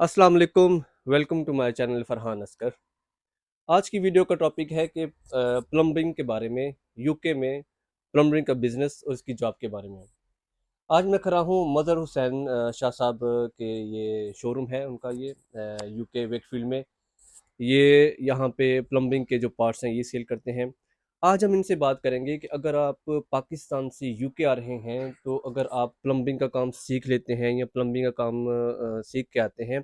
अस्सलाम वालेकुम। Welcome to my channel Farhan Askar. आज की वीडियो का टॉपिक है कि प्लम्बिंग के बारे में, यूके में प्लम्बिंग का बिजनेस और उसकी जॉब के बारे में। आज मैं खड़ा हूँ मदर हुसैन शाह साहब के ये शोरूम है उनका, ये यूके वेकफील्ड में। ये यहाँ पे प्लम्बिंग के जो पार्ट्स हैं ये सेल करते हैं। आज हम इनसे बात करेंगे कि अगर आप पाकिस्तान से यूके आ रहे हैं तो अगर आप प्लम्बिंग का काम सीख लेते हैं या प्लम्बिंग का काम सीख के आते हैं,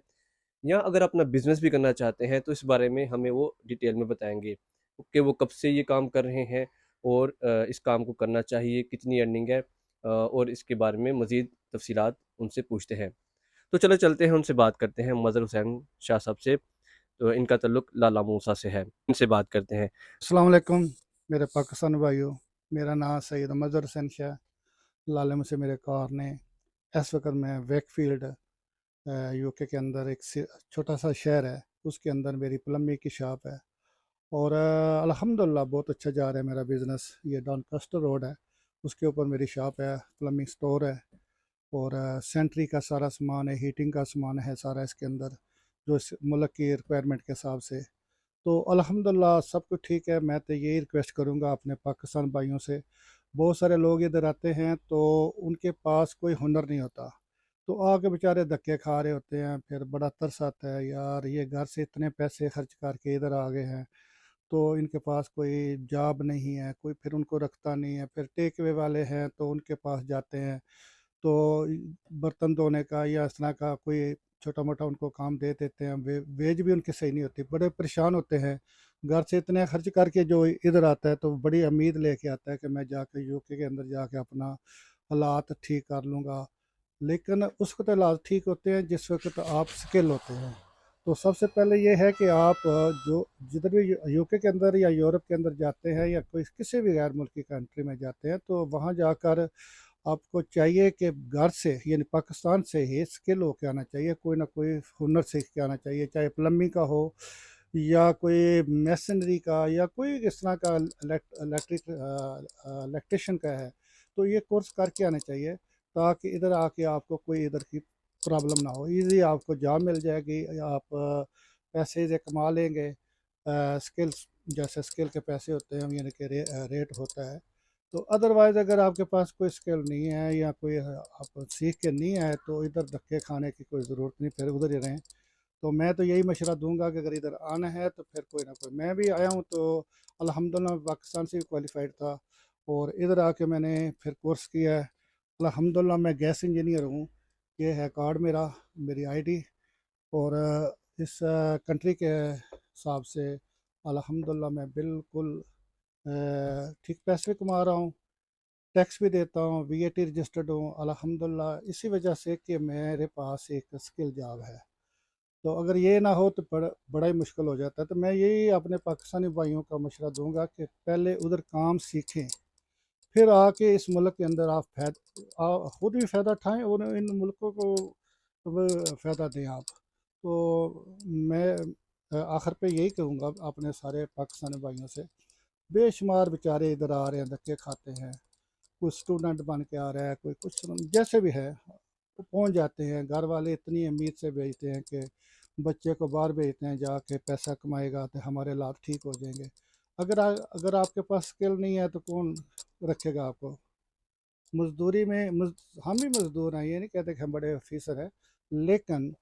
या अगर अपना बिजनेस भी करना चाहते हैं, तो इस बारे में हमें वो डिटेल में बताएंगे कि वो कब से ये काम कर रहे हैं और इस काम को करना चाहिए, कितनी अर्निंग है, और इसके बारे में मज़ीद तफसीलात उनसे पूछते हैं। तो चलो चलते हैं, उनसे बात करते हैं मज़हर हुसैन शाह साहब से। तो इनका ताल्लुक लाला मूसा से है, इनसे बात करते हैं। अस्सलाम वालेकुम मेरे पाकिस्तानी भाइयों। मेरा नाम सैयद मज़हर हुसैन शाह। लाले मुझसे मेरे कार ने इस वक्त मैं वेकफील्ड यूके के अंदर एक छोटा सा शहर है, उसके अंदर मेरी प्लम्बिंग की शॉप है। और अल्हम्दुलिल्लाह बहुत अच्छा जा रहा है मेरा बिज़नेस। ये डॉनकास्टर रोड है, उसके ऊपर मेरी शॉप है, प्लम्बिंग स्टोर है। और सेंट्री का सारा सामान है, हीटिंग का सामान है सारा इसके अंदर, जो इस मुल्क की रिक्वायरमेंट के हिसाब से। तो अल्हम्दुलिल्लाह सब कुछ ठीक है। मैं तो यही रिक्वेस्ट करूँगा अपने पाकिस्तान भाइयों से। बहुत सारे लोग इधर आते हैं तो उनके पास कोई हुनर नहीं होता, तो आके बेचारे धक्के खा रहे होते हैं। फिर बड़ा तरस आता है, यार ये घर से इतने पैसे खर्च करके इधर आ गए हैं तो इनके पास कोई जॉब नहीं है, कोई फिर उनको रखता नहीं है। फिर टेक अवे वाले हैं तो उनके पास जाते हैं, तो बर्तन धोने का या इस तरह का कोई छोटा मोटा उनको काम दे देते हैं। वेज भी उनकी सही नहीं होती, बड़े परेशान होते हैं। घर से इतने खर्च करके जो इधर आता है तो बड़ी उम्मीद लेके आता है कि मैं जाके यूके के अंदर जाके अपना हालात ठीक कर लूँगा। लेकिन उस वक्त हालात ठीक होते हैं जिस वक्त आप स्किल होते हैं। तो सबसे पहले ये है कि आप जो जिधर भी यूके के अंदर या यूरोप के अंदर जाते हैं या कोई किसी भी गैर मुल्की कंट्री में जाते हैं, तो वहाँ जाकर आपको चाहिए कि घर से यानी पाकिस्तान से ही स्किल होके आना चाहिए, कोई ना कोई हुनर सीख के आना चाहिए, चाहे प्लम्बिंग का हो या कोई मैसनरी का या कोई इस तरह का इलेक्ट्रिशियन का है। तो ये कोर्स करके आने चाहिए ताकि इधर आके आपको कोई इधर की प्रॉब्लम ना हो, इजी आपको जॉब मिल जाएगी, आप पैसे से कमा लेंगे। स्किल्स जैसे स्किल के पैसे होते हैं यानी कि रेट होता है। तो अदरवाइज़ अगर आपके पास कोई स्किल नहीं है या कोई आप सीख के नहीं आए तो इधर धक्के खाने की कोई ज़रूरत नहीं, फिर उधर ही रहें। तो मैं तो यही मशवरा दूंगा कि अगर इधर आना है तो फिर कोई ना कोई, मैं भी आया हूँ तो अल्हम्दुलिल्लाह मैं पाकिस्तान से भी क्वालिफाइड था और इधर आके मैंने फिर कोर्स किया है। अल्हम्दुलिल्लाह मैं गैस इंजीनियर हूँ। ये है कार्ड मेरा, मेरी आईडी। और इस कंट्री के हिसाब से अल्हम्दुलिल्लाह मैं बिल्कुल ठीक पैसे भी कमा रहा हूँ, टैक्स भी देता हूँ, वीएटी रजिस्टर्ड हूँ अल्हम्दुलिल्लाह, इसी वजह से कि मेरे पास एक स्किल जॉब है। तो अगर ये ना हो तो बड़ा ही मुश्किल हो जाता है। तो मैं यही अपने पाकिस्तानी भाइयों का मशवरा दूंगा कि पहले उधर काम सीखें, फिर आके इस मुल्क के अंदर आप खुद भी फ़ायदा उठाएं और इन मुल्कों को फ़ायदा दें आप। तो मैं आखिर पे यही कहूँगा अपने सारे पाकिस्तानी भाइयों से। बेशुमार बेचारे इधर आ रहे हैं, धक्के खाते हैं। कोई स्टूडेंट बन के आ रहा है, कोई कुछ जैसे भी है, वो पहुंच जाते हैं। घर वाले इतनी उम्मीद से भेजते हैं कि बच्चे को बाहर भेजते हैं, जाके पैसा कमाएगा तो हमारे हालात ठीक हो जाएंगे। अगर आपके पास स्किल नहीं है तो कौन रखेगा आपको। मजदूरी में हम भी मजदूर हैं, ये नहीं कहते कि हम बड़े ऑफिसर हैं, लेकिन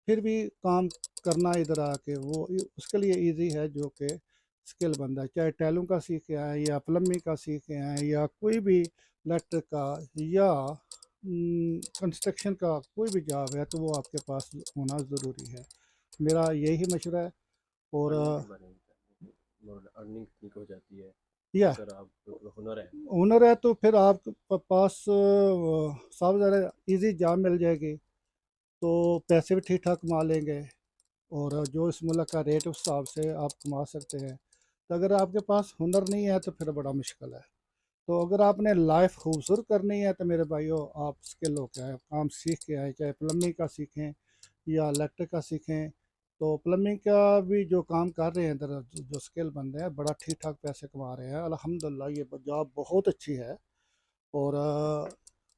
फिर भी काम करना इधर आके वो उसके लिए इजी है जो कि स्किल बंदा है। चाहे टैलों का सीख के आए या प्लम्बिंग का सीख के आए या कोई भी इलेक्ट्रिक का या कंस्ट्रक्शन का कोई भी जॉब है तो वो आपके पास होना ज़रूरी है। मेरा यही मशवरा है। और अर्निंग के बारे में बताएंगे कि अर्निंग ठीक हो जाती है या अगर आप हुनर है। ओनर है तो फिर आप पास सब ज़रा इजी जॉब मिल जाएगी, तो पैसे भी ठीक ठाक कमा लेंगे। और जो इस मुल्क का रेट उस हिसाब से आप कमा सकते हैं। तो अगर आपके पास हुनर नहीं है तो फिर बड़ा मुश्किल है। तो अगर आपने लाइफ खूबसूरत करनी है तो मेरे भाइयों आप स्किल हो के आए, काम सीख के आए, चाहे प्लम्बिंग का सीखें या इलेक्ट्रिक का सीखें। तो प्लम्बिंग का भी जो काम कर रहे हैं इधर जो स्किल बंदे हैं बड़ा ठीक ठाक पैसे कमा रहे हैं अल्हम्दुलिल्लाह, ये जॉब बहुत अच्छी है। और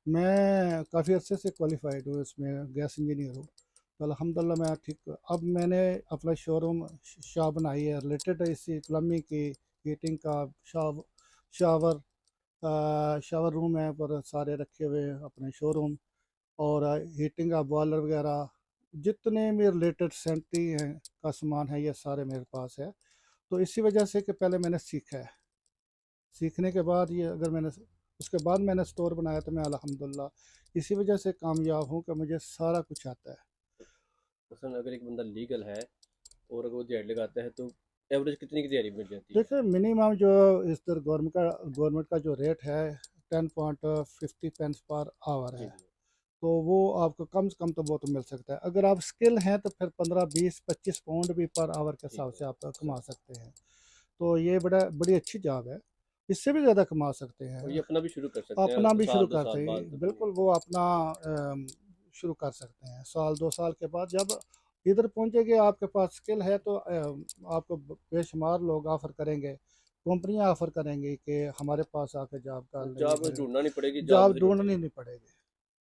मैं काफ़ी अर्से से क्वालिफाइड हूँ इसमें, गैस इंजीनियर हूँ। तो अल्हम्दुलिल्लाह मैं ठीक। अब मैंने अपना शोरूम शॉप बनाई है रिलेटेड इसी प्लम्बिंग की, हीटिंग का, शावर शावर रूम है पर सारे रखे हुए हैं अपने शोरूम, और हीटिंग का बॉयलर वगैरह, जितने भी रिलेटेड सेंट्री हैं का सामान है, ये सारे मेरे पास है। तो इसी वजह से कि पहले मैंने सीखा है, सीखने के बाद ये अगर मैंने उसके बाद मैंने स्टोर बनाया, तो मैं अल्हम्दुलिल्लाह इसी वजह से कामयाब हूँ कि मुझे सारा कुछ आता है। मसलन अगर एक बंदा लीगल है और अगर वो दिहाड़ी लगाता है तो एवरेज कितनी की दिहाड़ी मिल जाती है? देखिए मिनिमम जो इधर गवर्नमेंट का जो रेट है 10.50 पर आवर जी है। जी। तो वो आपको कम से कम तो वो तो मिल सकता है। अगर आप स्किल हैं तो फिर 15, 20, 25 पाउंड भी पर आवर के ठीक हिसाब है। से आप अच्छा। कमा सकते हैं। तो ये बड़ी अच्छी जॉब है, इससे भी ज़्यादा कमा सकते और हैं। ये अपना भी शुरू कर सकते अपना हैं भी शुरू साल दो कर साल सकते, बाद अपनी। बिल्कुल वो अपना शुरू कर सकते हैं। साल 2 साल के बाद जब इधर पहुंचेंगे, आपके पास स्किल है, तो आपको बेशुमार लोग ऑफ़र करेंगे, कंपनियां ऑफ़र करेंगी कि हमारे पास आके जॉब कर ले, जॉब इधर ढूंढना नहीं पड़ेगी, जॉब जॉब खुद ही ढूंढ ढूंढनी लेगी। नहीं पड़ेगी।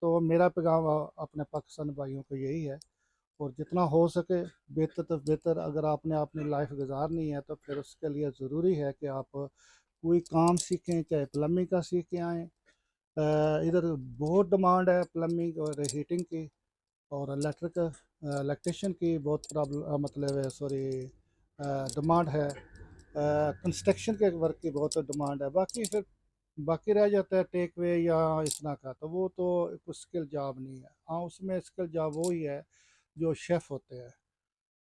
तो मेरा पैगाम अपने पाकिस्तानी भाइयों को यही है, और जितना हो सके बेहतर तो बेहतर, अगर आपने अपनी लाइफ गुजारनी है तो फिर उसके लिए ज़रूरी है कि आप कोई काम सीखें, चाहे प्लम्बिंग का सीख के आएँ। इधर बहुत डिमांड है प्लम्बिंग और हीटिंग की, और इलेक्ट्रिशियन की बहुत प्रॉब्लम, मतलब सॉरी डिमांड है। कंस्ट्रक्शन के वर्क की बहुत डिमांड है। बाकी फिर बाकी रह जाता है टेक वे या इस तरह का, तो वो तो कुछ स्किल जॉब नहीं है। हाँ, उसमें स्किल जॉब वो ही है जो शेफ़ होते हैं।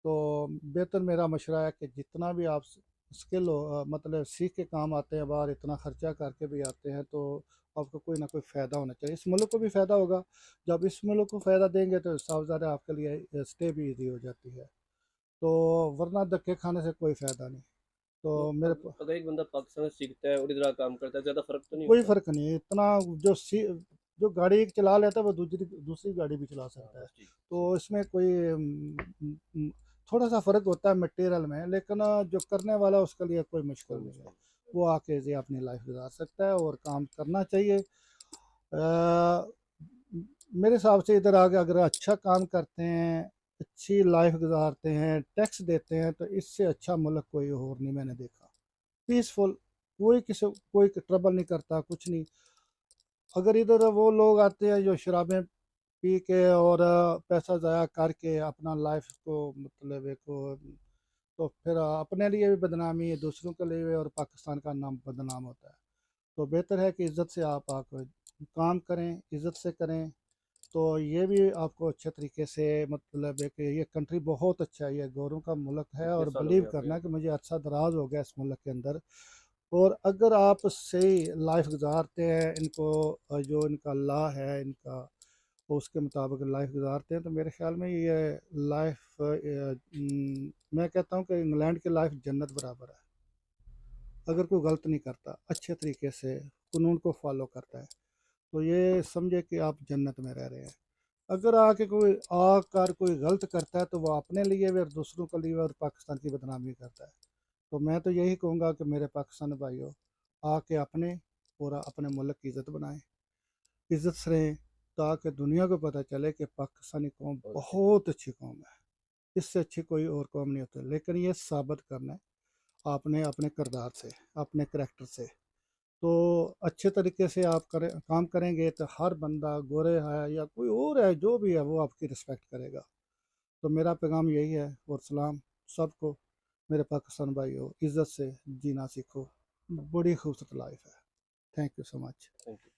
तो बेहतर मेरा मशवरा है कि जितना भी आप स्किल हो, मतलब सीख के काम आते हैं बाहर, इतना खर्चा करके भी आते हैं, तो आपको कोई ना कोई फ़ायदा होना चाहिए। इस मुल्क को भी फ़ायदा होगा, जब इस मुल्क को फ़ायदा देंगे तो साफ ज़ाहिर है आपके लिए स्टे भी ईजी हो जाती है। तो वरना धक्के खाने से कोई फ़ायदा नहीं। तो तो मेरे अगर एक बंदा पाकिस्तान में सीखता है और इधर आके काम करता है, ज़्यादा फर्क तो नहीं कोई होता? फ़र्क नहीं है इतना। जो गाड़ी एक चला लेता है वो दूसरी दूसरी गाड़ी भी चला हाँ सकता है। बस ठीक। तो इसमें कोई थोड़ा सा फ़र्क होता है मटेरियल में, लेकिन जो करने वाला है उसके लिए कोई मुश्किल कोई नहीं है। मुश्किल वो आके जी अपनी लाइफ गुजार सकता है और काम करना चाहिए। मेरे हिसाब से इधर आके अगर अच्छा काम करते हैं, अच्छी लाइफ गुजारते हैं, टैक्स देते हैं, तो इससे अच्छा मुल्क कोई और नहीं मैंने देखा। पीसफुल, कोई ट्रबल नहीं करता, कुछ नहीं। अगर इधर वो लोग आते हैं जो शराबें पी के और पैसा ज़ाया करके अपना लाइफ को, मतलब एक तो फिर अपने लिए भी बदनामी है, दूसरों के लिए भी, और पाकिस्तान का नाम बदनाम होता है। तो बेहतर है कि इज़्ज़त से आप काम करें, इज़्ज़त से करें। तो ये भी आपको अच्छे तरीके से, मतलब है कि ये कंट्री बहुत अच्छा है, ये गौरों का मुल्क है, इतने और साल हो गए बिलीव आपको करना यहाँ कि पे? मुझे अरसा दराज हो गया इस मुल्क के अंदर। और अगर आप सही लाइफ गुजारते हैं, इनको जो इनका लॉ है इनका, तो उसके मुताबिक लाइफ गुजारते हैं, तो मेरे ख्याल में ये लाइफ, मैं कहता हूँ कि इंग्लैंड की लाइफ जन्नत बराबर है। अगर कोई गलत नहीं करता, अच्छे तरीके से कानून को फॉलो करता है, तो ये समझे कि आप जन्नत में रह रहे हैं। अगर आकर कोई गलत करता है, तो वो अपने लिए भी और दूसरों के लिए और पाकिस्तान की बदनामी करता है। तो मैं तो यही कहूँगा कि मेरे पाकिस्तानी भाइयों, आके अपने और अपने मुल्क की इज़्ज़त बनाएं, इज़्ज़त से रहें, ताकि दुनिया को पता चले कि पाकिस्तानी कौम बहुत अच्छी बात। बहुत अच्छी कौम है। इससे अच्छी कोई और कौम नहीं होती, लेकिन ये साबित करना है आपने अपने किरदार से, अपने करैक्टर से। तो अच्छे तरीके से आप काम करेंगे, तो हर बंदा गोरे है या कोई और है जो भी है, वो आपकी रिस्पेक्ट करेगा। तो मेरा पैगाम यही है, और सलाम सबको। मेरे पाकिस्तान भाइयों, इज़्ज़त से जीना सीखो, बड़ी खूबसूरत लाइफ है। Thank you so much. Thank you.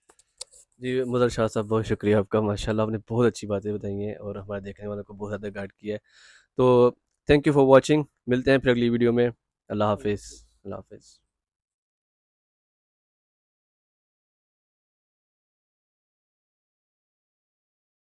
जी मुदर शाह साहब, बहुत शुक्रिया आपका, माशाल्लाह आपने बहुत अच्छी बातें बताई हैं और हमारे देखने वालों को बहुत ज़्यादा गाइड किया है। तो थैंक यू फॉर वॉचिंग, मिलते हैं फिर अगली वीडियो में। अल्लाह हाफिज़। अल्लाह हाफिज़।